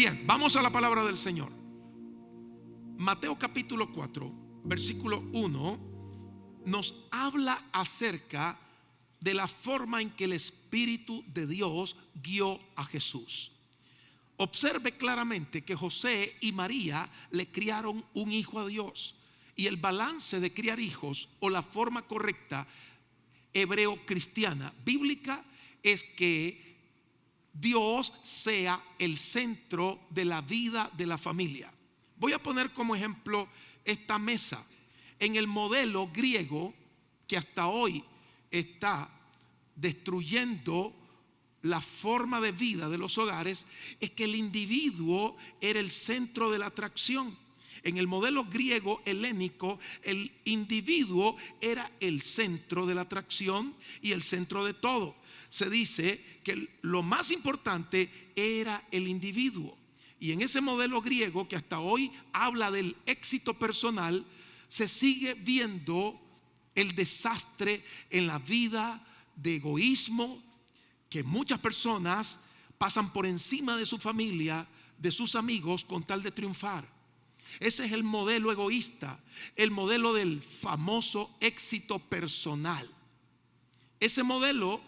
Bien, vamos a la palabra del Señor. Mateo capítulo 4, versículo 1, nos habla acerca de la forma en que el Espíritu de Dios guió a Jesús. Observe claramente que José y María le criaron un hijo a Dios. Y el balance de criar hijos, o la forma correcta hebreo cristiana bíblica, es que Dios sea el centro de la vida de la familia. Voy a poner como ejemplo esta mesa. En el modelo griego que hasta hoy está destruyendo la forma de vida de los hogares, es que el individuo era el centro de la atracción. En el modelo griego helénico, el individuo era el centro de la atracción y el centro de todo. Se dice que lo más importante era el individuo. Y en ese modelo griego que hasta hoy habla del éxito personal, se sigue viendo el desastre en la vida de egoísmo, que muchas personas pasan por encima de su familia, de sus amigos, con tal de triunfar. Ese es el modelo egoísta, el modelo del famoso éxito personal. Ese modelo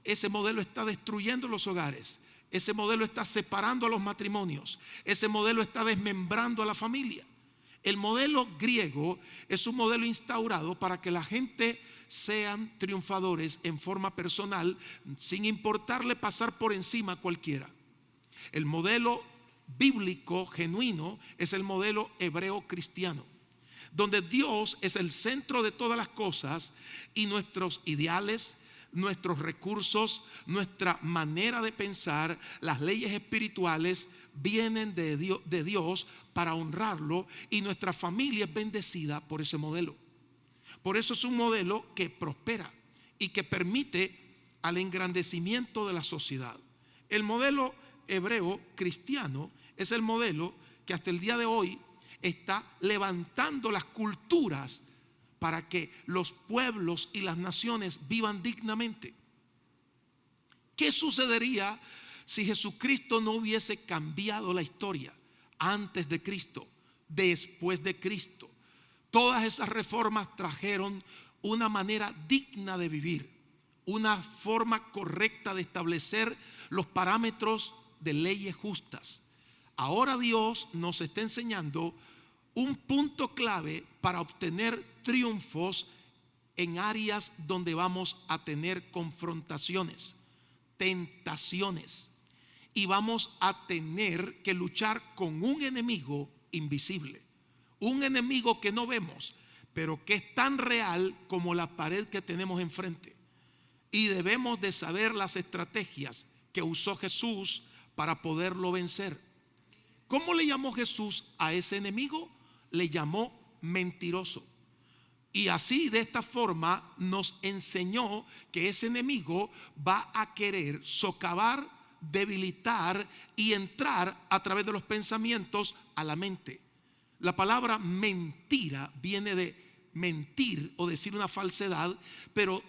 está destruyendo los hogares. Ese modelo está separando a los matrimonios. Ese modelo está desmembrando a la familia. El modelo griego es un modelo instaurado para que la gente sean triunfadores en forma personal, sin importarle pasar por encima a cualquiera. El modelo bíblico genuino es el modelo hebreo cristiano, donde Dios es el centro de todas las cosas y nuestros ideales, nuestros recursos, nuestra manera de pensar, las leyes espirituales vienen de Dios para honrarlo, y nuestra familia es bendecida por ese modelo. Por eso es un modelo que prospera y que permite al engrandecimiento de la sociedad. El modelo hebreo cristiano es el modelo que hasta el día de hoy está levantando las culturas para que los pueblos y las naciones vivan dignamente. ¿Qué sucedería si Jesucristo no hubiese cambiado la historia antes de Cristo, después de Cristo? Todas esas reformas trajeron una manera digna de vivir, una forma correcta de establecer los parámetros de leyes justas. Ahora Dios nos está enseñando un punto clave para obtener triunfos en áreas donde vamos a tener confrontaciones, tentaciones, y vamos a tener que luchar con un enemigo invisible, un enemigo que no vemos, pero que es tan real como la pared que tenemos enfrente. Y debemos de saber las estrategias que usó Jesús para poderlo vencer. ¿Cómo le llamó Jesús a ese enemigo? Le llamó mentiroso. Y así, de esta forma, nos enseñó que ese enemigo va a querer socavar, debilitar y entrar a través de los pensamientos a la mente. La palabra mentira viene de mentir o decir una falsedad, pero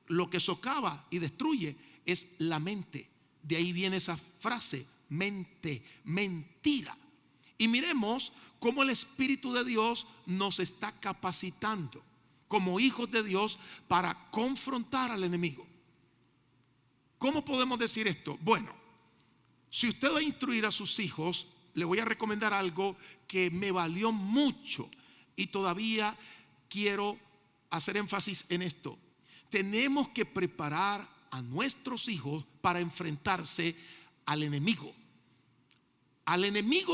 lo que socava y destruye es la mente. De ahí viene esa frase, mente, mentira. Y miremos cómo el Espíritu de Dios nos está capacitando como hijos de Dios para confrontar al enemigo. ¿Cómo podemos decir esto? Bueno, si usted va a instruir a sus hijos, le voy a recomendar algo que me valió mucho y todavía quiero hacer énfasis en esto. Tenemos que preparar a nuestros hijos para enfrentarse al enemigo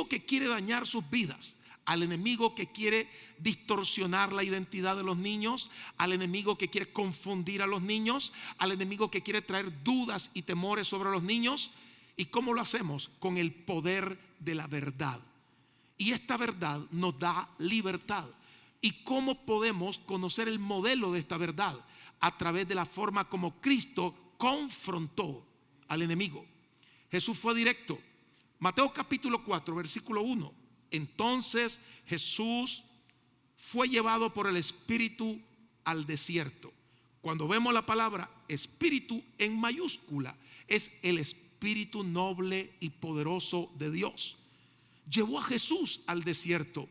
que quiere dañar sus vidas, al enemigo que quiere distorsionar la identidad de los niños, al enemigo que quiere confundir a los niños, al enemigo que quiere traer dudas y temores sobre los niños. ¿Y cómo lo hacemos? Con el poder de la verdad. Y esta verdad nos da libertad. ¿Y cómo podemos conocer el modelo de esta verdad? A través de la forma como Cristo confrontó al enemigo. Jesús fue directo. Mateo capítulo 4, versículo 1. Entonces Jesús fue llevado por el Espíritu al desierto. Cuando vemos la palabra Espíritu en mayúscula, es el Espíritu noble y poderoso de Dios. llevó a Jesús al desierto.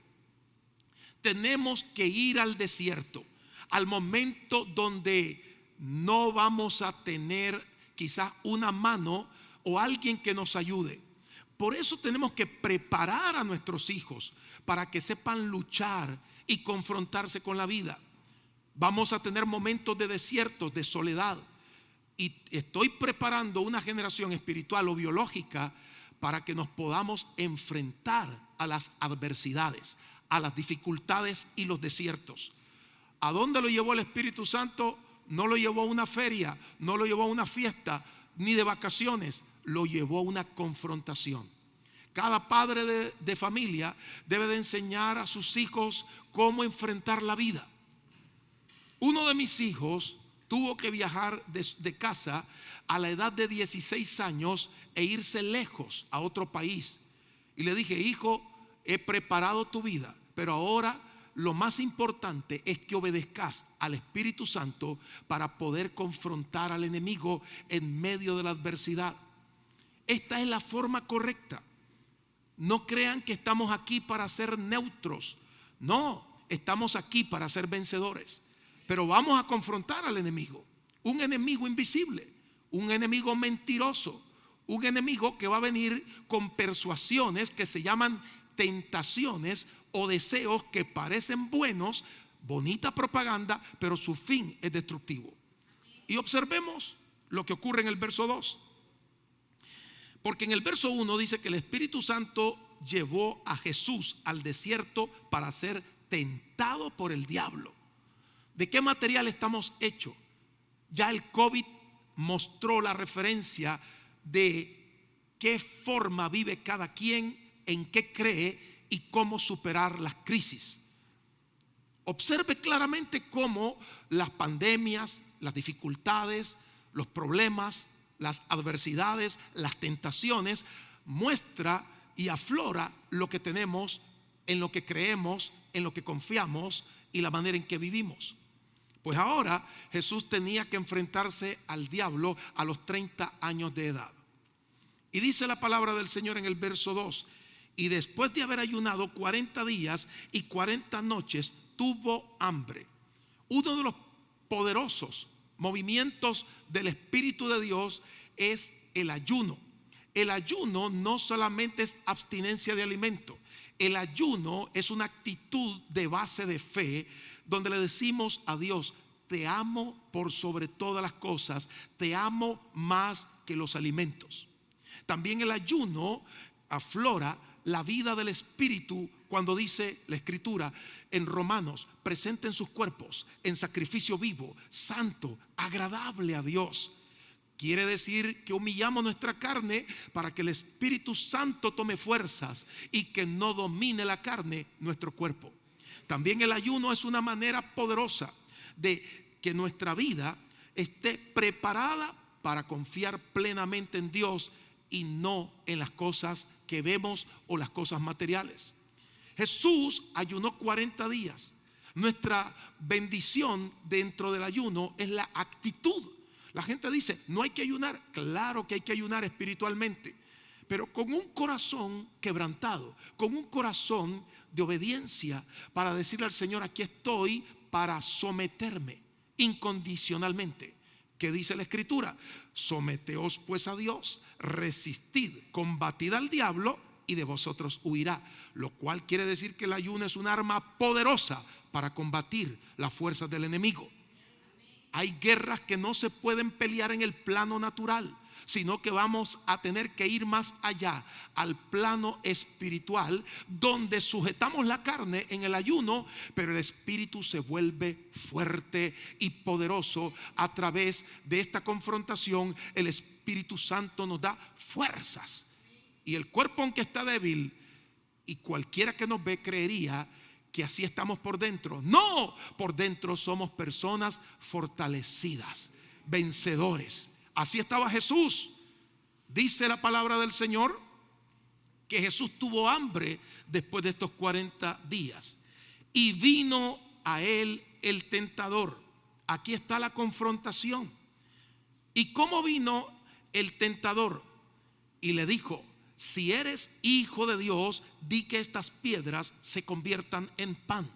Tenemos que ir al desierto, al momento donde no vamos a tener quizás una mano o alguien que nos ayude. Por eso tenemos que preparar a nuestros hijos para que sepan luchar y confrontarse con la vida. Vamos a tener momentos de desierto, de soledad. Y estoy preparando una generación espiritual o biológica para que nos podamos enfrentar a las adversidades, a las dificultades y los desiertos. ¿A dónde lo llevó el Espíritu Santo? No lo llevó a una feria, no lo llevó a una fiesta, ni de vacaciones, lo llevó a una confrontación. Cada padre de familia debe de enseñar a sus hijos cómo enfrentar la vida. Uno de mis hijos tuvo que viajar de casa a la edad de 16 años e irse lejos a otro país. Y le dije: hijo, he preparado tu vida, pero ahora lo más importante es que obedezcas al Espíritu Santo para poder confrontar al enemigo en medio de la adversidad. Esta es la forma correcta. No crean que estamos aquí para ser neutros. No, estamos aquí para ser vencedores. Pero vamos a confrontar al enemigo. Un enemigo invisible, un enemigo mentiroso, un enemigo que va a venir con persuasiones que se llaman tentaciones o deseos que parecen buenos, bonita propaganda, pero su fin es destructivo. Y observemos lo que ocurre en el verso 2. Porque en el verso 1 dice que el Espíritu Santo llevó a Jesús al desierto para ser tentado por el diablo. ¿De qué material estamos hechos? Ya el COVID mostró la referencia de qué forma vive cada quien, en qué cree y cómo superar las crisis. Observe claramente cómo las pandemias, las dificultades, los problemas, las adversidades, las tentaciones muestra y aflora lo que tenemos, en lo que creemos, en lo que confiamos y la manera en que vivimos. Pues ahora Jesús tenía que enfrentarse al diablo a los 30 años de edad. Y dice la palabra del Señor en el verso 2: y después de haber ayunado 40 días y 40 noches, tuvo hambre. Uno de los poderosos movimientos del Espíritu de Dios es el ayuno. El ayuno no solamente es abstinencia de alimento. El ayuno es una actitud de base de fe, donde le decimos a Dios: te amo por sobre todas las cosas, te amo más que los alimentos. También el ayuno aflora la vida del Espíritu cuando dice la Escritura en Romanos: presenten sus cuerpos en sacrificio vivo, santo, agradable a Dios. Quiere decir que humillamos nuestra carne para que el Espíritu Santo tome fuerzas y que no domine la carne nuestro cuerpo. También el ayuno es una manera poderosa de que nuestra vida esté preparada para confiar plenamente en Dios y no en las cosas que vemos o las cosas materiales. Jesús ayunó 40 días. Nuestra bendición dentro del ayuno es la actitud. La gente dice: no hay que ayunar. Claro que hay que ayunar espiritualmente, pero con un corazón quebrantado, con un corazón de obediencia, para decirle al Señor: aquí estoy para someterme incondicionalmente. ¿Qué dice la Escritura? Someteos pues a Dios, resistid, combatid al diablo y de vosotros huirá. Lo cual quiere decir que el ayuno es un arma poderosa para combatir las fuerzas del enemigo. Hay guerras que no se pueden pelear en el plano natural, sino que vamos a tener que ir más allá, al plano espiritual, donde sujetamos la carne en el ayuno, pero el espíritu se vuelve fuerte y poderoso. A través de esta confrontación, el Espíritu Santo nos da fuerzas. Y el cuerpo, aunque está débil, y cualquiera que nos ve creería que así estamos por dentro. No, por dentro somos personas fortalecidas, vencedores. Así estaba Jesús. Dice la palabra del Señor que Jesús tuvo hambre después de estos 40 días. Y vino a él el tentador. Aquí está la confrontación. ¿Y cómo vino el tentador? Y le dijo: si eres hijo de Dios, di que estas piedras se conviertan en pan.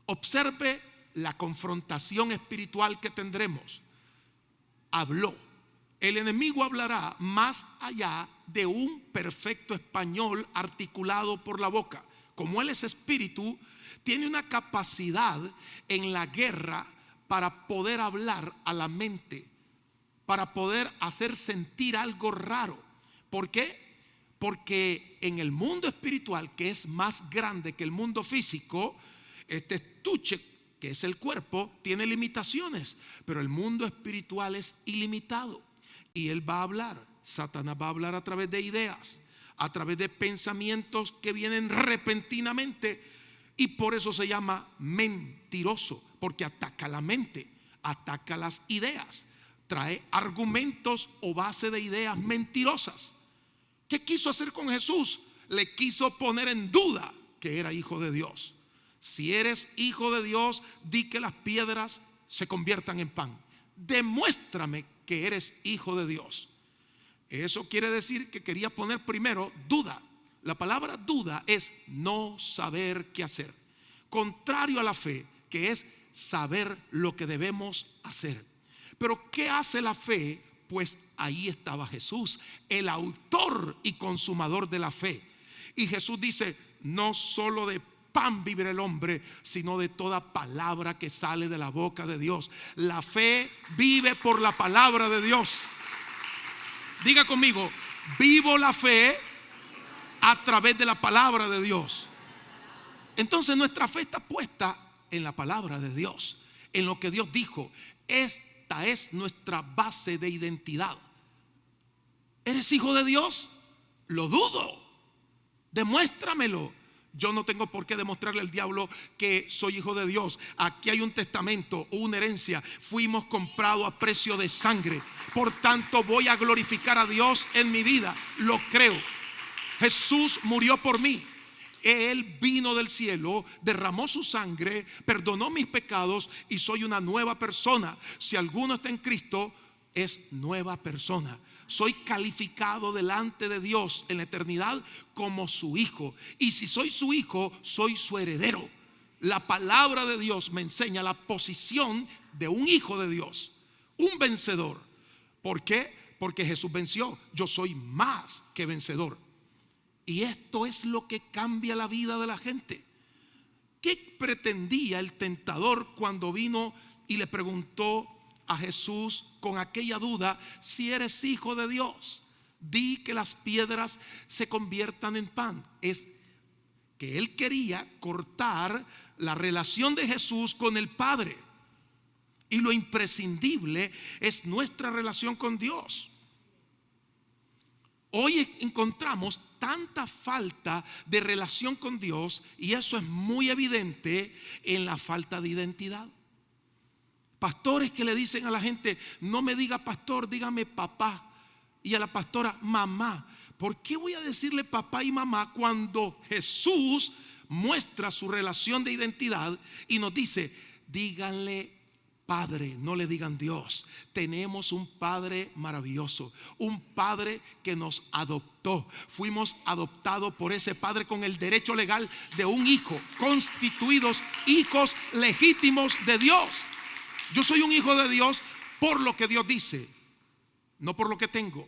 Observe la confrontación espiritual que tendremos. Habló. El enemigo hablará más allá de un perfecto español articulado por la boca. Como él es espíritu, tiene una capacidad en la guerra para poder hablar a la mente, para poder hacer sentir algo raro. ¿Por qué? Porque en el mundo espiritual, que es más grande que el mundo físico, este estuche, que es el cuerpo, tiene limitaciones, pero el mundo espiritual es ilimitado. Y él va a hablar, Satanás va a hablar a través de ideas, a través de pensamientos que vienen repentinamente, y por eso se llama mentiroso, porque ataca la mente, ataca las ideas, trae argumentos o base de ideas mentirosas. ¿Qué quiso hacer con Jesús? Le quiso poner en duda que era hijo de Dios. Si eres hijo de Dios, di que las piedras se conviertan en pan. Demuéstrame que eres hijo de Dios. Eso quiere decir que quería poner primero duda. La palabra duda es no saber qué hacer. Contrario a la fe, que es saber lo que debemos hacer. Pero ¿qué hace la fe? Pues ahí estaba Jesús, el autor y consumador de la fe. Y Jesús dice, no solo de pan vivirá el hombre, sino de toda palabra que sale de la boca de Dios. La fe vive por la palabra de Dios. Diga conmigo, vivo la fe a través de la palabra de Dios. Entonces nuestra fe está puesta en la palabra de Dios, en lo que Dios dijo. Esta es nuestra base de identidad. ¿Eres hijo de Dios? Lo dudo. Demuéstramelo. Yo no tengo por qué demostrarle al diablo que soy hijo de Dios. Aquí hay un testamento o una herencia. Fuimos comprados a precio de sangre. Por tanto, voy a glorificar a Dios en mi vida. Lo creo. Jesús murió por mí. Él vino del cielo, derramó su sangre, perdonó mis pecados y soy una nueva persona. Si alguno está en Cristo, es nueva persona. Soy calificado delante de Dios en la eternidad como su hijo. Y si soy su hijo, soy su heredero. La palabra de Dios me enseña la posición de un hijo de Dios, un vencedor. ¿Por qué? Porque Jesús venció. Yo soy más que vencedor. Y esto es lo que cambia la vida de la gente. ¿Qué pretendía el tentador cuando vino y le preguntó a Jesús con aquella duda? Si eres hijo de Dios, di que las piedras se conviertan en pan. Es que él quería cortar la relación de Jesús con el Padre. Y lo imprescindible es nuestra relación con Dios. Hoy encontramos tanta falta de relación con Dios, y eso es muy evidente en la falta de identidad. Pastores que le dicen a la gente, no me diga pastor, dígame papá. Y a la pastora, mamá. ¿Por qué voy a decirle papá y mamá cuando Jesús muestra su relación de identidad y nos dice, díganle Padre, no le digan Dios? Tenemos un Padre maravilloso, un Padre que nos adoptó. Fuimos adoptados por ese Padre con el derecho legal de un hijo, constituidos hijos legítimos de Dios. Yo soy un hijo de Dios por lo que Dios dice, no por lo que tengo,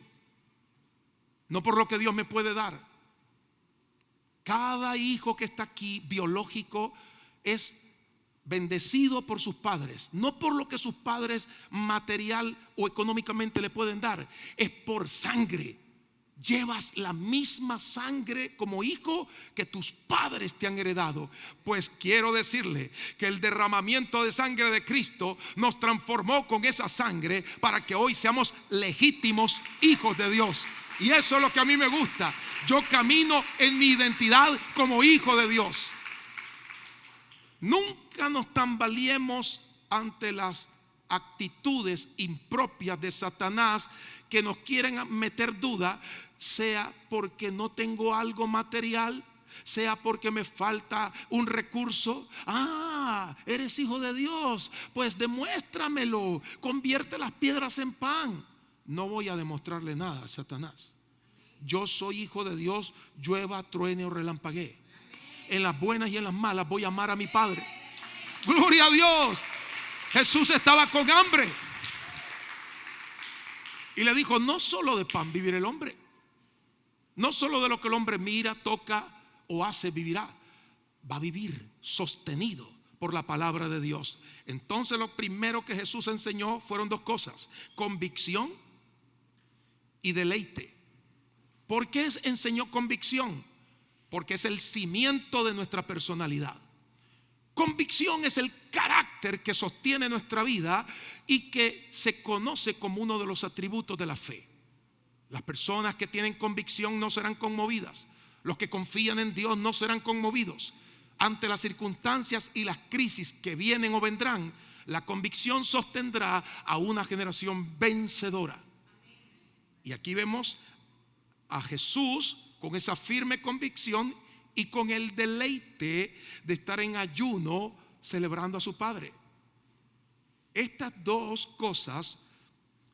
no por lo que Dios me puede dar. Cada hijo que está aquí biológico es bendecido por sus padres, no por lo que sus padres material o económicamente le pueden dar, es por sangre. Llevas la misma sangre como hijo que tus padres te han heredado. Pues quiero decirle que el derramamiento de sangre de Cristo nos transformó con esa sangre para que hoy seamos legítimos hijos de Dios. Y eso es lo que a mí me gusta. Yo camino en mi identidad como hijo de Dios. Nunca nos tambaleemos ante las actitudes impropias de Satanás que nos quieren meter duda, sea porque no tengo algo material, sea porque me falta un recurso. Eres hijo de Dios, pues demuéstramelo, convierte las piedras en pan. No voy a demostrarle nada a Satanás. yo soy hijo de Dios, llueva, truene o relampaguee. En las buenas y en las malas voy a amar a mi Padre. Gloria a Dios. Jesús estaba con hambre y le dijo: no solo de pan vivirá el hombre, no solo de lo que el hombre mira, toca o hace vivirá. Va a vivir sostenido por la palabra de Dios. Entonces lo primero que Jesús enseñó fueron dos cosas: convicción y deleite. ¿Por qué enseñó convicción? Porque es el cimiento de nuestra personalidad. Convicción es el carácter que sostiene nuestra vida y que se conoce como uno de los atributos de la fe. Las personas que tienen convicción no serán conmovidas. Los que confían en Dios no serán conmovidos. Ante las circunstancias y las crisis que vienen o vendrán, la convicción sostendrá a una generación vencedora. Y aquí vemos a Jesús con esa firme convicción y con el deleite de estar en ayuno celebrando a su Padre. Estas dos cosas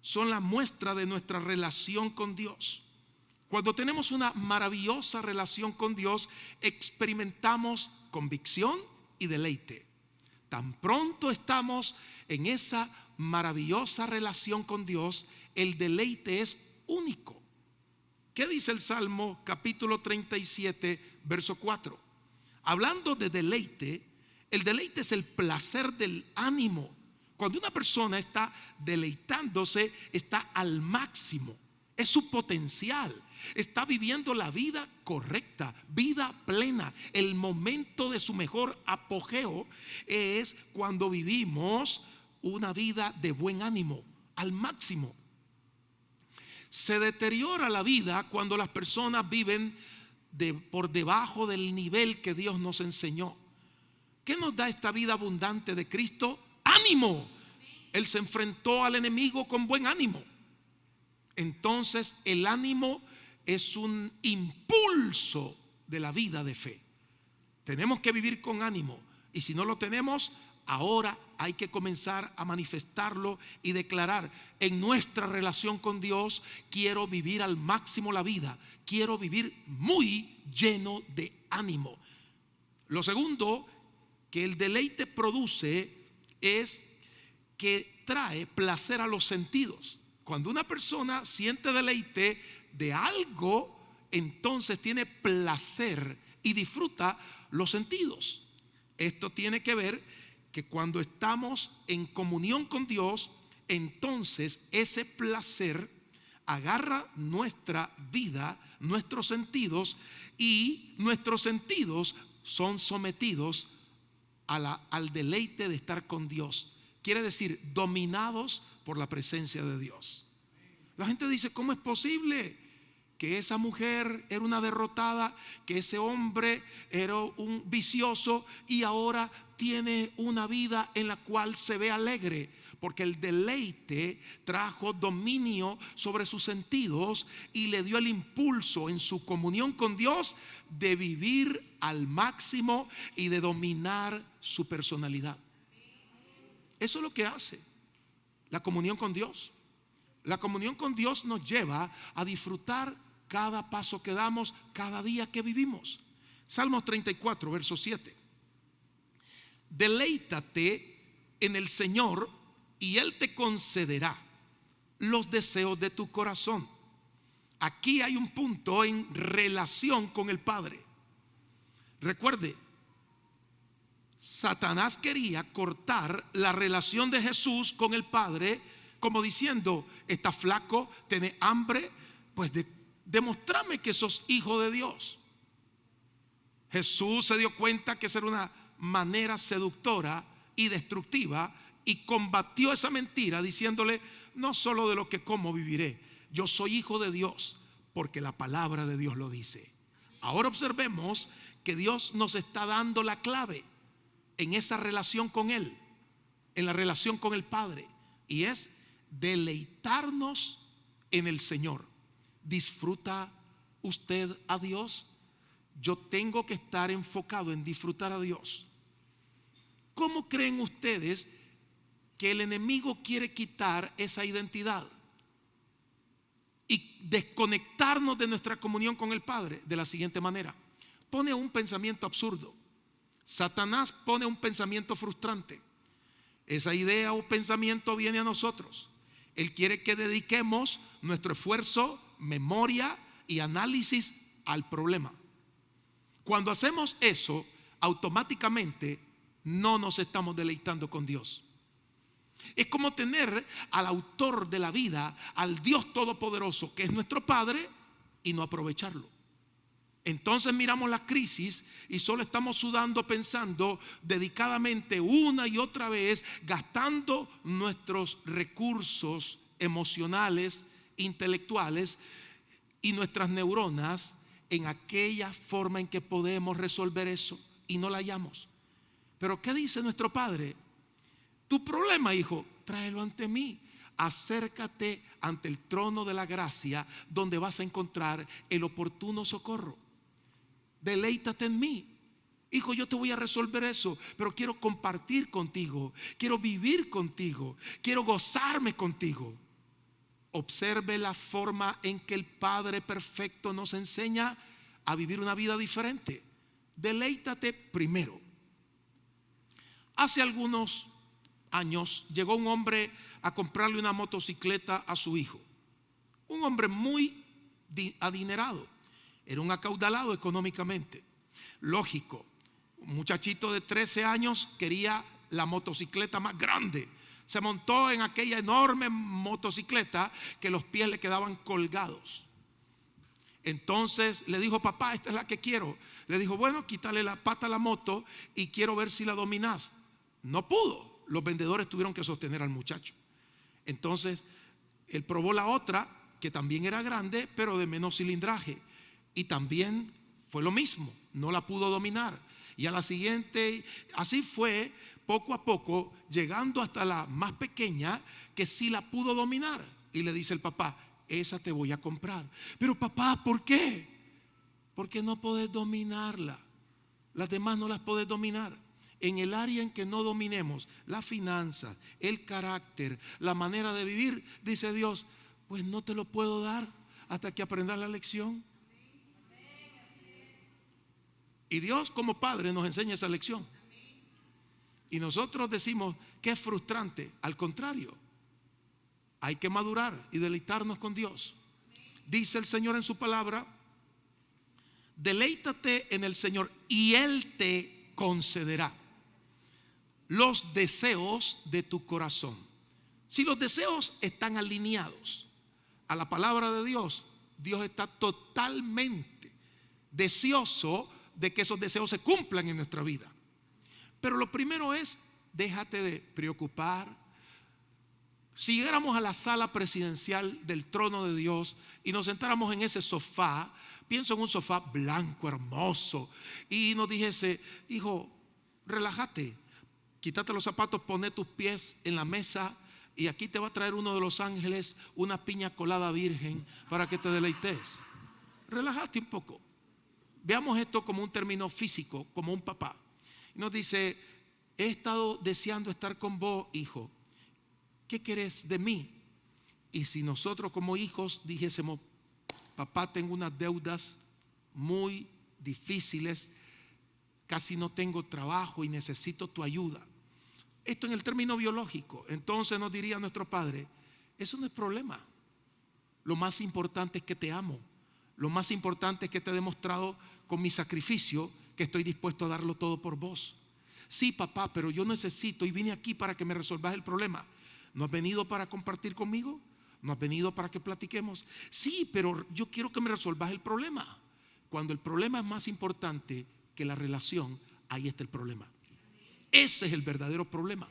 son la muestra de nuestra relación con Dios. Cuando tenemos una maravillosa relación con Dios, experimentamos convicción y deleite. Tan pronto estamos en esa maravillosa relación con Dios, el deleite es único. ¿Qué dice el Salmo capítulo 37, verso 4? Hablando de deleite, el deleite es el placer del ánimo. Cuando una persona está deleitándose, está al máximo, es su potencial, está viviendo la vida correcta, vida plena. El momento de su mejor apogeo es cuando vivimos una vida de buen ánimo, al máximo. Se deteriora la vida cuando las personas viven por debajo del nivel que Dios nos enseñó. ¿Qué nos da esta vida abundante de Cristo? Ánimo. Él se enfrentó al enemigo con buen ánimo. Entonces el ánimo es un impulso de la vida de fe. Tenemos que vivir con ánimo, y si no lo tenemos, ahora hay que comenzar a manifestarlo y declarar: en nuestra relación con Dios quiero vivir al máximo la vida, quiero vivir muy lleno de ánimo. Lo segundo que el deleite produce es que trae placer a los sentidos. Cuando una persona siente deleite de algo, entonces tiene placer y disfruta los sentidos. Esto tiene que ver que cuando estamos en comunión con Dios, entonces ese placer agarra nuestra vida, nuestros sentidos, y nuestros sentidos son sometidos al deleite de estar con Dios. Quiere decir, dominados por la presencia de Dios. La gente dice: ¿cómo es posible que esa mujer era una derrotada, que ese hombre era un vicioso y ahora tiene una vida en la cual se ve alegre? Porque el deleite trajo dominio sobre sus sentidos y le dio el impulso en su comunión con Dios de vivir al máximo y de dominar su personalidad. Eso es lo que hace la comunión con Dios. La comunión con Dios nos lleva a disfrutar cada paso que damos, cada día que vivimos. Salmos 34, verso 7. Deleítate en el Señor y Él te concederá los deseos de tu corazón. Aquí hay un punto en relación con el Padre. Recuerde, Satanás quería cortar la relación de Jesús con el Padre, como diciendo: está flaco, tiene hambre, pues demostrame que sos hijo de Dios. Jesús se dio cuenta que esa era una manera seductora y destructiva, y combatió esa mentira diciéndole: no solo de lo que como viviré, yo soy hijo de Dios porque la palabra de Dios lo dice. Ahora observemos que Dios nos está dando la clave en esa relación con Él, en la relación con el Padre, y es deleitarnos en el Señor. ¿Disfruta usted a Dios? Yo tengo que estar enfocado en disfrutar a Dios. ¿Cómo creen ustedes que el enemigo quiere quitar esa identidad? y desconectarnos de nuestra comunión con el Padre de la siguiente manera. Pone un pensamiento absurdo. Satanás pone un pensamiento frustrante. Esa idea o pensamiento viene a nosotros. Él quiere que dediquemos nuestro esfuerzo, memoria y análisis al problema. Cuando hacemos eso, automáticamente no nos estamos deleitando con Dios. Es como tener al autor de la vida, al Dios Todopoderoso, que es nuestro Padre, y no aprovecharlo. Entonces miramos la crisis y solo estamos sudando, pensando dedicadamente una y otra vez, gastando nuestros recursos emocionales, intelectuales y nuestras neuronas en aquella forma en que podemos resolver eso, y no la hallamos. Pero ¿qué dice nuestro Padre? Tu problema, hijo, tráelo ante mí. Acércate ante el trono de la gracia, donde vas a encontrar el oportuno socorro. Deleítate en mí. Hijo, yo te voy a resolver eso, pero quiero compartir contigo, quiero vivir contigo, quiero gozarme contigo. Observe la forma en que el Padre perfecto nos enseña a vivir una vida diferente. Deleítate primero. Hace algunos años llegó un hombre a comprarle una motocicleta a su hijo. Un hombre muy adinerado. Era un acaudalado económicamente. Lógico, un muchachito de 13 años quería la motocicleta más grande. Se montó en aquella enorme motocicleta que los pies le quedaban colgados. Entonces le dijo: papá, esta es la que quiero. Le dijo: bueno, quítale la pata a la moto y quiero ver si la dominas. No pudo. Los vendedores tuvieron que sostener al muchacho. Entonces él probó la otra, que también era grande, pero de menos cilindraje, y también fue lo mismo, no la pudo dominar. Y a la siguiente, así fue poco a poco, llegando hasta la más pequeña, que sí la pudo dominar. Y le dice el papá: esa te voy a comprar. Pero papá, ¿por qué? Porque no podés dominarla. Las demás no las podés dominar. En el área en que no dominemos, la finanza, el carácter, la manera de vivir, dice Dios, pues no te lo puedo dar hasta que aprendas la lección. Y Dios como Padre nos enseña esa lección. Y nosotros decimos que es frustrante. Al contrario, hay que madurar y deleitarnos con Dios. Dice el Señor en su palabra: deleítate en el Señor y Él te concederá los deseos de tu corazón. Si los deseos están alineados a la palabra de Dios, Dios está totalmente deseoso de que esos deseos se cumplan en nuestra vida. Pero lo primero es: déjate de preocupar. Si llegáramos a la sala presidencial del trono de Dios y nos sentáramos en ese sofá, pienso en un sofá blanco, hermoso, y nos dijese: hijo, relájate, quítate los zapatos, poné tus pies en la mesa, y aquí te va a traer uno de los ángeles una piña colada virgen para que te deleites. Relájate un poco. Veamos esto como un término físico, como un papá. Nos dice: he estado deseando estar con vos, hijo. ¿Qué querés de mí? Y si nosotros como hijos dijésemos: papá, tengo unas deudas muy difíciles, casi no tengo trabajo y necesito tu ayuda. Esto en el término biológico. Entonces nos diría nuestro Padre: eso no es problema. Lo más importante es que te amo. Lo más importante es que te he demostrado con mi sacrificio que estoy dispuesto a darlo todo por vos. Sí, papá, pero yo necesito y vine aquí para que me resolvas el problema. ¿No has venido para compartir conmigo? ¿No has venido para que platiquemos? Sí, pero yo quiero que me resolvas el problema. Cuando el problema es más importante que la relación, ahí está el problema. Ese es el verdadero problema.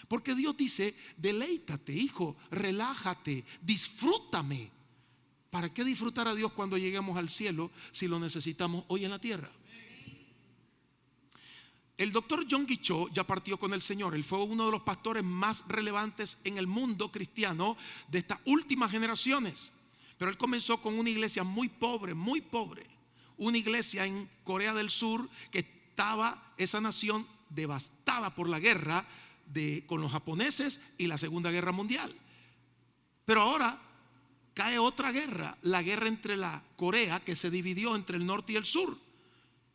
Porque Dios dice: deleítate, hijo, relájate, disfrútame. ¿Para qué disfrutar a Dios cuando lleguemos al cielo si lo necesitamos hoy en la tierra? El doctor John Guichot ya partió con el Señor. Él fue uno de los pastores más relevantes en el mundo cristiano de estas últimas generaciones. Pero él comenzó con una iglesia muy pobre, muy pobre. Una iglesia en Corea del Sur, que estaba esa nación devastada por la guerra con los japoneses y la Segunda Guerra Mundial. Pero ahora cae otra guerra, la guerra entre la Corea, que se dividió entre el norte y el sur.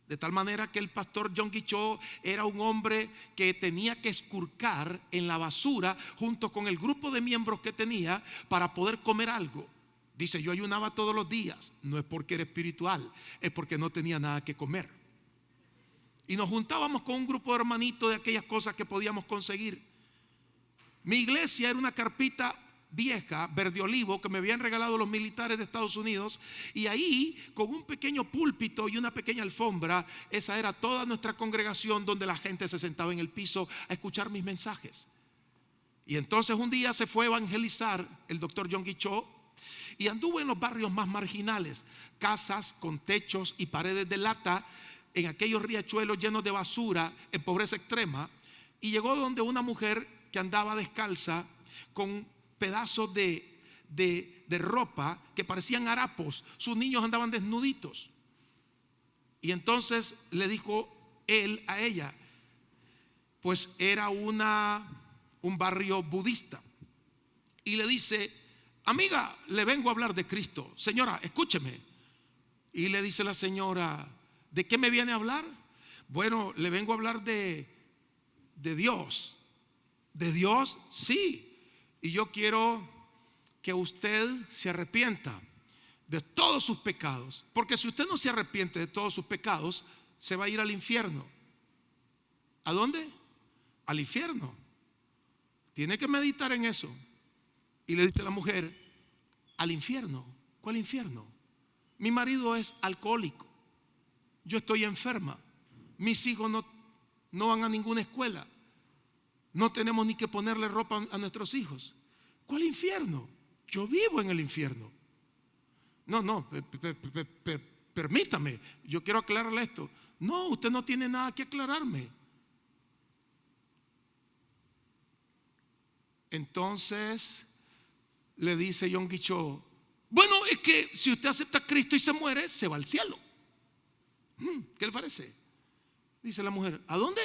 De tal manera que el pastor Yonggi Cho era un hombre que tenía que esculcar en la basura junto con el grupo de miembros que tenía para poder comer algo. Dice, yo ayunaba todos los días. No es porque era espiritual, es porque no tenía nada que comer. Y nos juntábamos con un grupo de hermanitos de aquellas cosas que podíamos conseguir. Mi iglesia era una carpita vieja, verde olivo, que me habían regalado los militares de Estados Unidos, y ahí con un pequeño púlpito y una pequeña alfombra, esa era toda nuestra congregación, donde la gente se sentaba en el piso a escuchar mis mensajes. Y entonces un día se fue a evangelizar el doctor Yonggi Cho y anduvo en los barrios más marginales, casas con techos y paredes de lata, en aquellos riachuelos llenos de basura, en pobreza extrema, y llegó donde una mujer que andaba descalza con pedazos de ropa que parecían harapos. Sus niños andaban desnuditos. Y entonces le dijo él a ella, pues era un barrio budista, y le dice, amiga, le vengo a hablar de Cristo. Señora, escúcheme. Y le dice la señora, ¿de qué me viene a hablar? Bueno, le vengo a hablar de Dios. ¿De Dios? Sí. Y yo quiero que usted se arrepienta de todos sus pecados, porque si usted no se arrepiente de todos sus pecados, se va a ir al infierno. ¿A dónde? Al infierno. Tiene que meditar en eso. Y le dice la mujer, al infierno. ¿Cuál infierno? Mi marido es alcohólico, yo estoy enferma, mis hijos no van a ninguna escuela, no tenemos ni que ponerle ropa a nuestros hijos. ¿Cuál infierno? Yo vivo en el infierno. No, permítame, yo quiero aclararle esto. No, usted no tiene nada que aclararme. Entonces le dice Yonggi Cho, bueno, es que si usted acepta a Cristo y se muere, se va al cielo. ¿Qué le parece? Dice la mujer, ¿a dónde?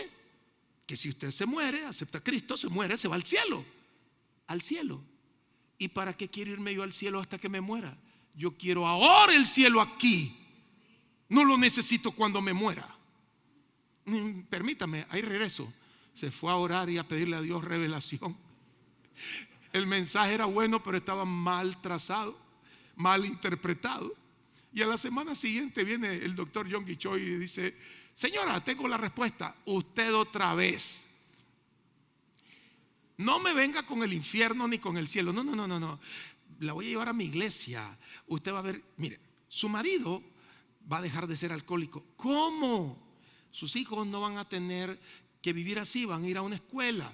Que si usted se muere, acepta a Cristo, se muere, se va al cielo. Al cielo. ¿Y para qué quiero irme yo al cielo hasta que me muera? Yo quiero ahora el cielo aquí. No lo necesito cuando me muera. Permítame, ahí regreso. Se fue a orar y a pedirle a Dios revelación. El mensaje era bueno, pero estaba mal trazado, mal interpretado. Y a la semana siguiente viene el doctor Yonggi Cho y dice, señora, tengo la respuesta. Usted otra vez. No me venga con el infierno ni con el cielo. No. La voy a llevar a mi iglesia. Usted va a ver, mire, su marido va a dejar de ser alcohólico. ¿Cómo? Sus hijos no van a tener que vivir así, van a ir a una escuela,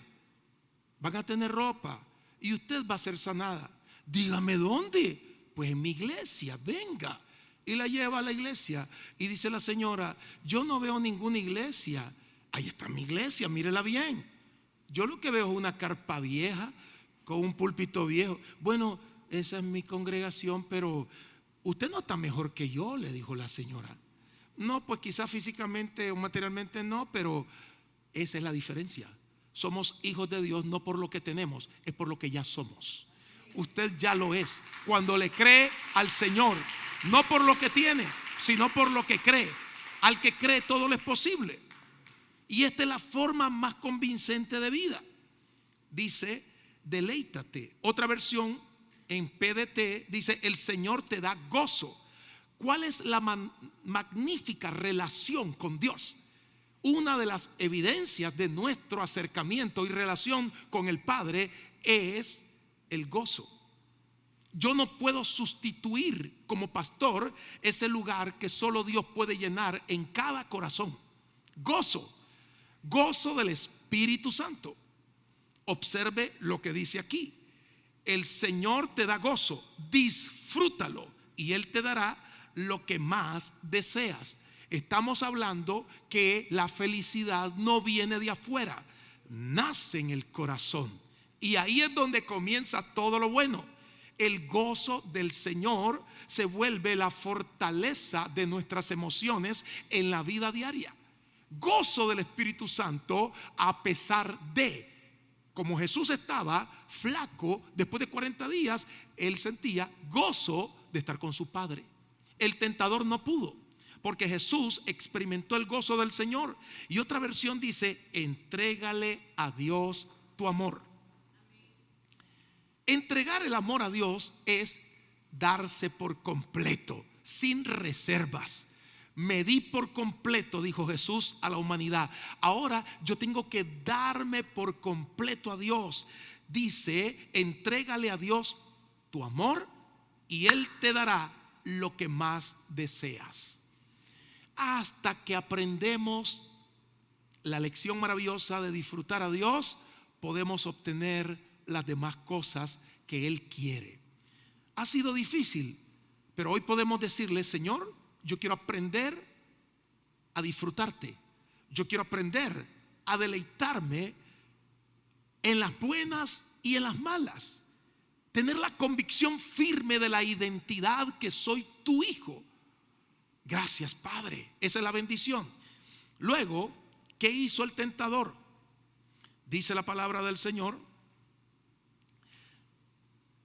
van a tener ropa, y usted va a ser sanada. Dígame dónde. Pues en mi iglesia, venga. Y la lleva a la iglesia y dice la señora, yo no veo ninguna iglesia. Ahí está mi iglesia, mírela bien. Yo lo que veo es una carpa vieja con un púlpito viejo. Bueno, esa es mi congregación, pero usted no está mejor que yo, le dijo la señora. No, pues quizás físicamente o materialmente no, pero esa es la diferencia. Somos hijos de Dios no por lo que tenemos, es por lo que ya somos. Usted ya lo es cuando le cree al Señor, no por lo que tiene, sino por lo que cree. Al que cree todo le es posible. Y esta es la forma más convincente de vida. Dice, deleítate. Otra versión en PDT dice, el Señor te da gozo. ¿Cuál es la magnífica relación con Dios? Una de las evidencias de nuestro acercamiento y relación con el Padre es el gozo. Yo no puedo sustituir como pastor ese lugar que solo Dios puede llenar en cada corazón. Gozo. Gozo del Espíritu Santo. Observe lo que dice aquí. El Señor te da gozo, disfrútalo y Él te dará lo que más deseas. Estamos hablando que la felicidad no viene de afuera, nace en el corazón. Y ahí es donde comienza todo lo bueno. El gozo del Señor se vuelve la fortaleza de nuestras emociones en la vida diaria. Gozo del Espíritu Santo a pesar de. Como Jesús estaba flaco, después de 40 días, él sentía gozo de estar con su Padre. El tentador no pudo, porque Jesús experimentó el gozo del Señor. Y otra versión dice: entrégale a Dios tu amor. Entregar el amor a Dios es darse por completo, sin reservas. Me di por completo, dijo Jesús a la humanidad. Ahora yo tengo que darme por completo a Dios. Dice: entrégale a Dios tu amor y Él te dará lo que más deseas. Hasta que aprendemos la lección maravillosa de disfrutar a Dios, podemos obtener las demás cosas que Él quiere. Ha sido difícil, pero hoy podemos decirle: Señor, yo quiero aprender a disfrutarte. Yo quiero aprender a deleitarme en las buenas y en las malas. Tener la convicción firme de la identidad que soy tu hijo. Gracias, Padre. Esa es la bendición. Luego, ¿qué hizo el tentador? Dice la palabra del Señor: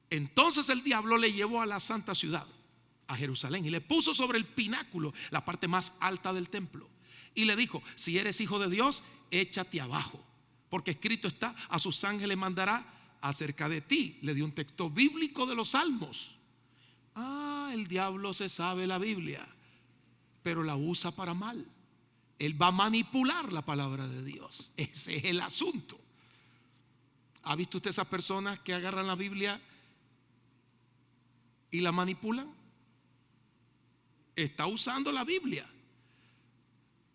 entonces el diablo le llevó a la santa ciudad, a Jerusalén, y le puso sobre el pináculo, la parte más alta del templo, y le dijo: si eres hijo de Dios, échate abajo, porque escrito está: a sus ángeles mandará acerca de ti. Le dio un texto bíblico de los Salmos. El diablo se sabe la Biblia, pero la usa para mal. Él va a manipular la palabra de Dios. Ese es el asunto. ¿Ha visto usted esas personas que agarran la Biblia y la manipulan? Está usando la Biblia.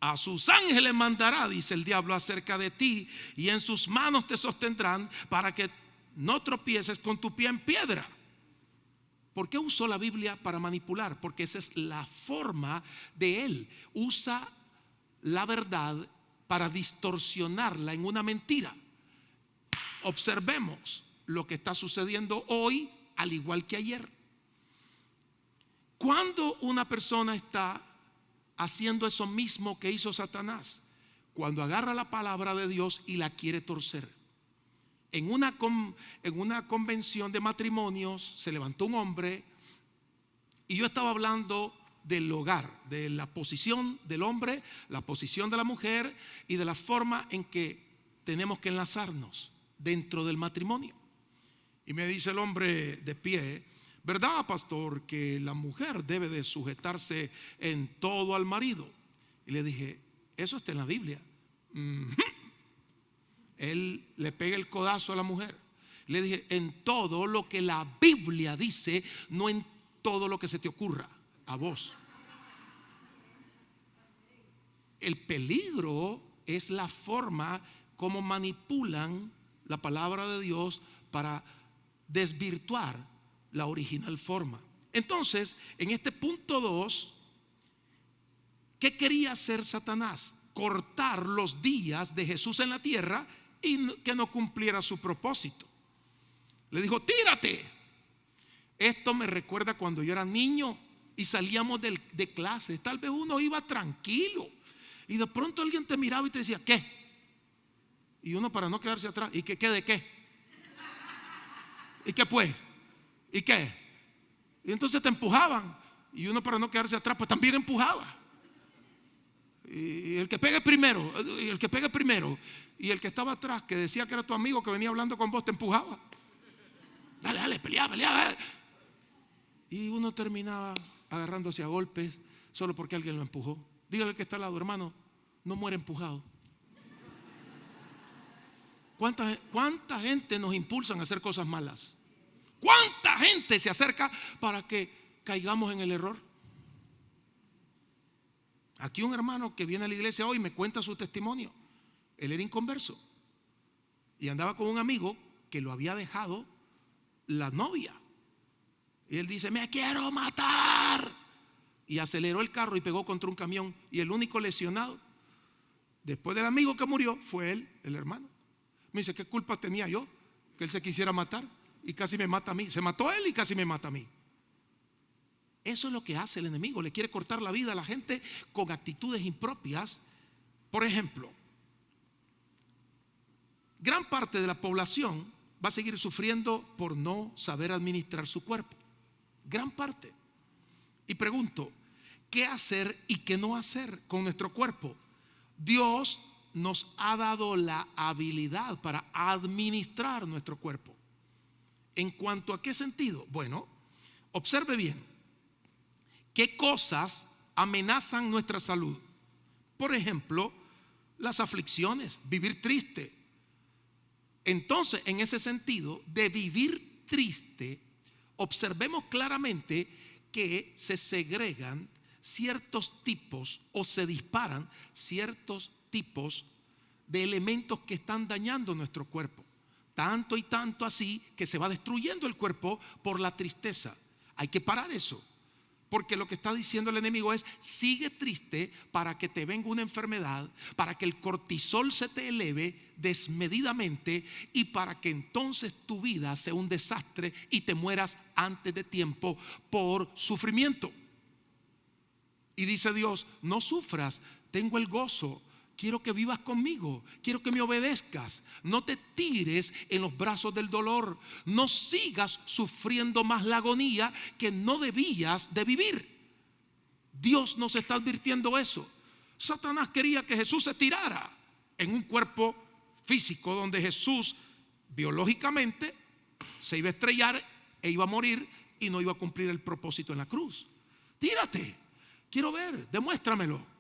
A sus ángeles mandará, dice el diablo, acerca de ti, y en sus manos te sostendrán para que no tropieces con tu pie en piedra. ¿Por qué usó la Biblia para manipular? Porque esa es la forma de él. Usa la verdad para distorsionarla en una mentira. Observemos lo que está sucediendo hoy, al igual que ayer. Cuando una persona está haciendo eso mismo que hizo Satanás, cuando agarra la palabra de Dios y la quiere torcer. En una convención de matrimonios se levantó un hombre y yo estaba hablando del hogar, de la posición del hombre, la posición de la mujer y de la forma en que tenemos que enlazarnos dentro del matrimonio. Y me dice el hombre de pie: ¿verdad, pastor, que la mujer debe de sujetarse en todo al marido? Y le dije: eso está en la Biblia. Él le pega el codazo a la mujer. Le dije: en todo lo que la Biblia dice, no en todo lo que se te ocurra a vos. El peligro es la forma como manipulan la palabra de Dios para desvirtuar la original forma. Entonces, en este punto 2, ¿qué quería hacer Satanás? Cortar los días de Jesús en la tierra y que no cumpliera su propósito. Le dijo: tírate. Esto me recuerda cuando yo era niño y salíamos de clase. Tal vez uno iba tranquilo y de pronto alguien te miraba y te decía: ¿qué? Y uno, para no quedarse atrás: ¿y qué de qué? ¿Y qué pues? ¿Y qué? Y entonces te empujaban y uno, para no quedarse atrás, pues también empujaba. Y el que pegue primero, y el que pegue primero, y el que estaba atrás, que decía que era tu amigo, que venía hablando con vos, te empujaba. Dale, pelea. Y uno terminaba agarrándose a golpes solo porque alguien lo empujó. Dígale al que está al lado: hermano, no muere empujado. ¿Cuánta gente nos impulsan a hacer cosas malas? ¿Cuánta gente se acerca para que caigamos en el error? Aquí un hermano que viene a la iglesia hoy me cuenta su testimonio. Él era inconverso y andaba con un amigo que lo había dejado la novia. Y él dice: me quiero matar. Y aceleró el carro y pegó contra un camión. Y el único lesionado, después del amigo que murió, fue él, el hermano. Me dice: ¿qué culpa tenía yo que él se quisiera matar? Y casi me mata a mí. Se mató él y casi me mata a mí. Eso es lo que hace el enemigo. Le quiere cortar la vida a la gente con actitudes impropias. Por ejemplo, gran parte de la población va a seguir sufriendo por no saber administrar su cuerpo. Gran parte. Y pregunto, ¿qué hacer y qué no hacer con nuestro cuerpo? Dios nos ha dado la habilidad para administrar nuestro cuerpo. ¿En cuanto a qué sentido? Bueno, observe bien. ¿Qué cosas amenazan nuestra salud? Por ejemplo, las aflicciones, vivir triste. Entonces, en ese sentido de vivir triste, observemos claramente que se segregan ciertos tipos o se disparan ciertos tipos de elementos que están dañando nuestro cuerpo. Tanto y tanto así que se va destruyendo el cuerpo por la tristeza. Hay que parar eso. Porque lo que está diciendo el enemigo es: sigue triste para que te venga una enfermedad, para que el cortisol se te eleve desmedidamente y para que entonces tu vida sea un desastre y te mueras antes de tiempo por sufrimiento. Y dice Dios: no sufras, tengo el gozo. Quiero que vivas conmigo, quiero que me obedezcas. No te tires en los brazos del dolor. No sigas sufriendo más la agonía que no debías de vivir. Dios nos está advirtiendo eso. Satanás quería que Jesús se tirara en un cuerpo físico donde Jesús biológicamente se iba a estrellar e iba a morir y no iba a cumplir el propósito en la cruz. Tírate, quiero ver, demuéstramelo.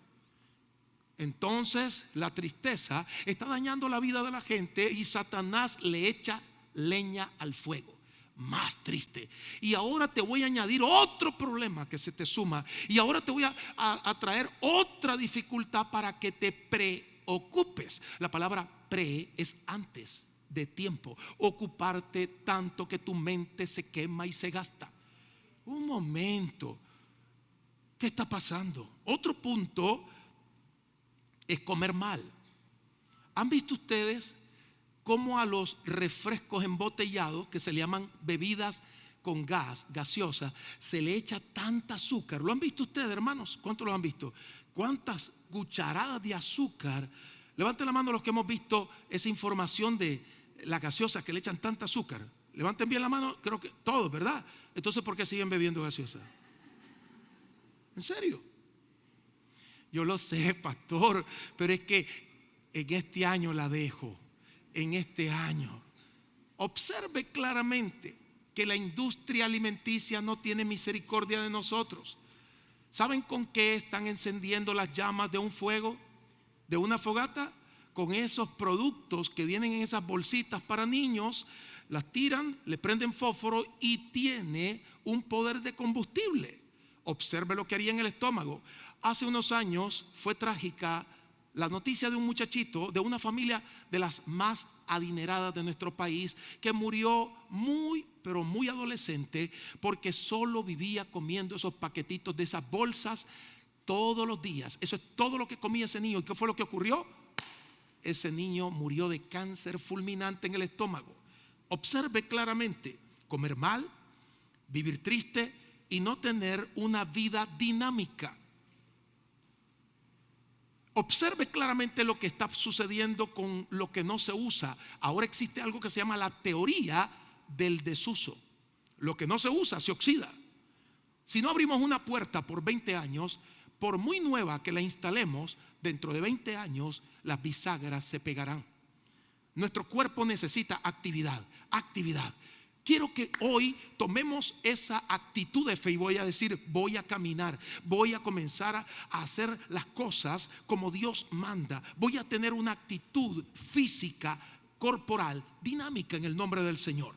Entonces la tristeza está dañando la vida de la gente y Satanás le echa leña al fuego. Más triste. Y ahora te voy a añadir otro problema que se te suma. Y ahora te voy a traer otra dificultad para que te preocupes. La palabra pre es antes de tiempo. Ocuparte tanto que tu mente se quema y se gasta. Un momento. ¿Qué está pasando? Otro punto es comer mal. ¿Han visto ustedes cómo a los refrescos embotellados, que se le llaman bebidas con gas, gaseosa, se le echa tanta azúcar? ¿Lo han visto ustedes, hermanos? ¿Cuántos lo han visto? ¿Cuántas cucharadas de azúcar? Levanten la mano los que hemos visto esa información de la gaseosa que le echan tanta azúcar. Levanten bien la mano, creo que todos, ¿verdad? Entonces, ¿por qué siguen bebiendo gaseosa? ¿En serio? Yo lo sé, pastor, pero es que en este año la dejo. En este año. Observe claramente que la industria alimenticia no tiene misericordia de nosotros. ¿Saben con qué están encendiendo las llamas de un fuego? ¿De una fogata? Con esos productos que vienen en esas bolsitas para niños. Las tiran, le prenden fósforo y tiene un poder de combustible. Observe lo que haría en el estómago. Hace unos años fue trágica la noticia de un muchachito de una familia de las más adineradas de nuestro país que murió muy, pero muy adolescente porque solo vivía comiendo esos paquetitos de esas bolsas todos los días. Eso es todo lo que comía ese niño. ¿Y qué fue lo que ocurrió? Ese niño murió de cáncer fulminante en el estómago. Observe claramente: comer mal, vivir triste y no tener una vida dinámica. Observe claramente lo que está sucediendo con lo que no se usa. Ahora existe algo que se llama la teoría del desuso. Lo que no se usa se oxida. Si no abrimos una puerta por 20 años, por muy nueva que la instalemos, dentro de 20 años las bisagras se pegarán. Nuestro cuerpo necesita actividad, actividad. Quiero que hoy tomemos esa actitud de fe y voy a decir: voy a caminar, voy a comenzar a hacer las cosas como Dios manda. Voy a tener una actitud física, corporal, dinámica en el nombre del Señor.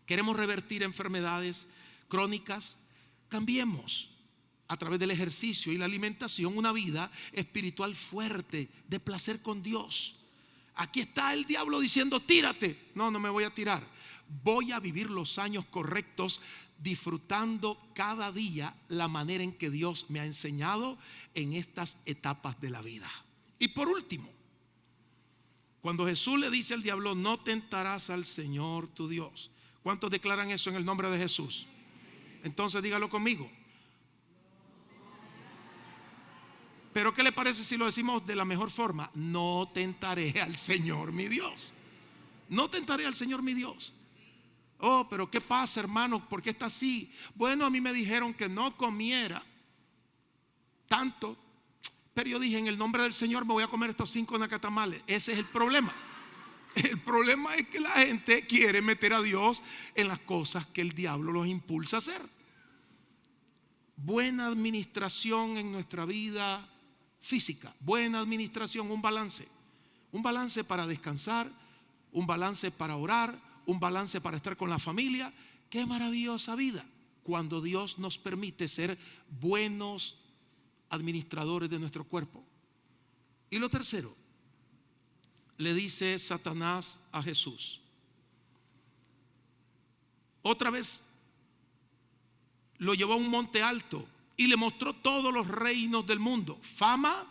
Queremos revertir enfermedades crónicas. Cambiemos a través del ejercicio y la alimentación una vida espiritual fuerte, de placer con Dios. Aquí está el diablo diciendo: tírate. No, no me voy a tirar. Voy a vivir los años correctos, disfrutando cada día la manera en que Dios me ha enseñado en estas etapas de la vida. Y por último, cuando Jesús le dice al diablo: no tentarás al Señor tu Dios. ¿Cuántos declaran eso en el nombre de Jesús? Entonces dígalo conmigo. Pero ¿qué le parece si lo decimos de la mejor forma? No tentaré al Señor mi Dios. No tentaré al Señor mi Dios. Oh, pero ¿qué pasa, hermano? ¿Por qué está así? Bueno, a mí me dijeron que no comiera tanto, pero yo dije, en el nombre del Señor me voy a comer estos 5 nacatamales. Ese es el problema. El problema es que la gente quiere meter a Dios en las cosas que el diablo los impulsa a hacer. Buena administración en nuestra vida física, buena administración, un balance para descansar, un balance para orar, un balance para estar con la familia. Qué maravillosa vida cuando Dios nos permite ser buenos administradores de nuestro cuerpo. Y lo tercero, le dice Satanás a Jesús. Otra vez lo llevó a un monte alto y le mostró todos los reinos del mundo, fama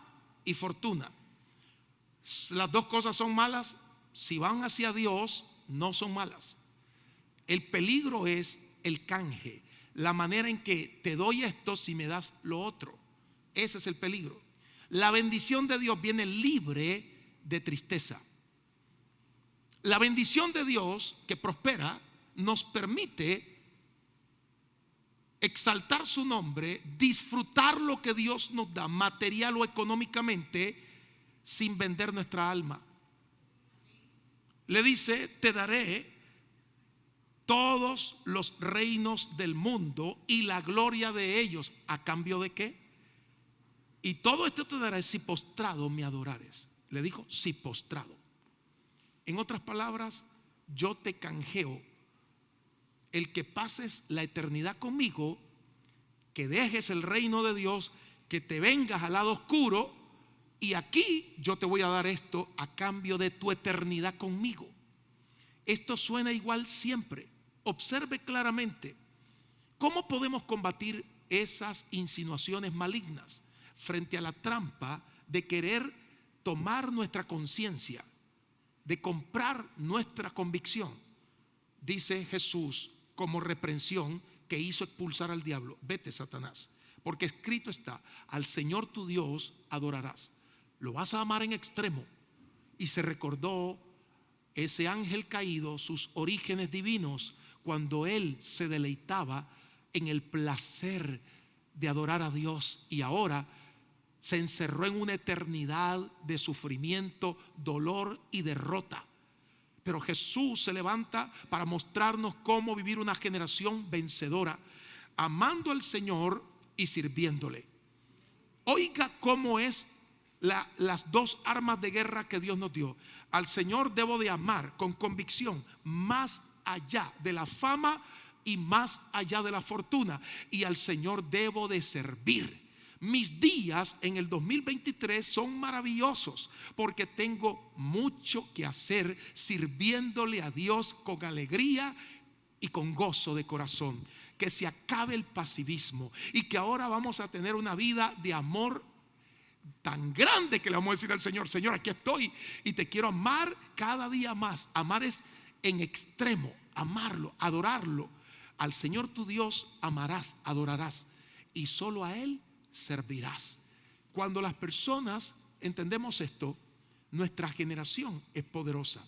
y fortuna. Las dos cosas son malas. Si van hacia Dios, no son malas. El peligro es el canje, la manera en que te doy esto si me das lo otro. Ese es el peligro. La bendición de Dios viene libre de tristeza. La bendición de Dios que prospera nos permite exaltar su nombre, disfrutar lo que Dios nos da material o económicamente sin vender nuestra alma. Le dice, te daré todos los reinos del mundo y la gloria de ellos. ¿A cambio de qué? Y todo esto te daré si postrado me adorares. Le dijo, si postrado. En otras palabras, yo te canjeo el que pases la eternidad conmigo, que dejes el reino de Dios, que te vengas al lado oscuro, y aquí yo te voy a dar esto a cambio de tu eternidad conmigo. Esto suena igual siempre. Observe claramente cómo podemos combatir esas insinuaciones malignas frente a la trampa de querer tomar nuestra conciencia, de comprar nuestra convicción. Dice Jesús como reprensión que hizo expulsar al diablo: vete, Satanás, porque escrito está, al Señor tu Dios adorarás. Lo vas a amar en extremo. Y se recordó ese ángel caído, sus orígenes divinos, cuando él se deleitaba en el placer de adorar a Dios, y ahora se encerró en una eternidad de sufrimiento, dolor y derrota. Pero Jesús se levanta para mostrarnos cómo vivir una generación vencedora, amando al Señor y sirviéndole. Oiga cómo es las dos armas de guerra que Dios nos dio. Al Señor debo de amar con convicción, más allá de la fama y más allá de la fortuna. Y al Señor debo de servir. Mis días en el 2023 son maravillosos porque tengo mucho que hacer sirviéndole a Dios con alegría y con gozo de corazón. Que se acabe el pasivismo y que ahora vamos a tener una vida de amor tan grande que le vamos a decir al Señor: Señor, aquí estoy y te quiero amar cada día más. Amar es en extremo, amarlo, adorarlo. Al Señor tu Dios amarás, adorarás, y solo a Él servirás. Cuando las personas entendemos esto, nuestra generación es poderosa.